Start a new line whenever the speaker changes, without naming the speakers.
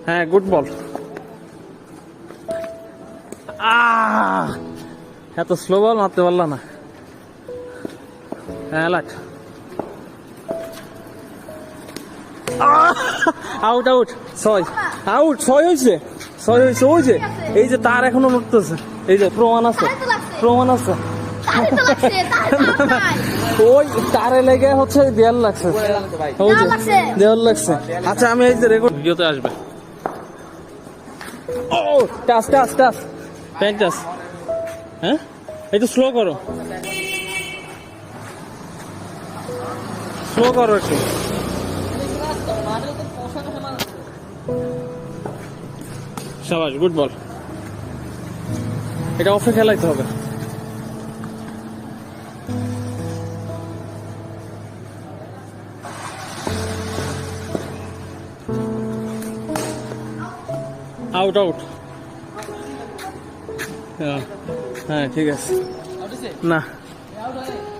হ্যাঁ good ball. এত slow বল মারতে পারলা না। হ্যাঁ লাট। আউট আউট 6 আউট 6 হয়েছে 6 হয়েছে। ওই যে এই যে তার এখনো নড়তেছে, এই যে প্রমাণ আছে প্রমাণ আছে। ওই তারে লেগে হচ্ছে দেয়াল লাগছে, ওই যে দেয়াল লাগছে। আচ্ছা আমি এই যে রেকর্ড ভিডিওতে আসবে। ও টাস টাস টাস প্যান্ট টাস। হ্যাঁ একটু স্লো করো, স্লো করো একটু। শাবাশ গুড বল। এটা অফে খেলাইতে হবে। Out out. হ্যাঁ ঠিক আছে। না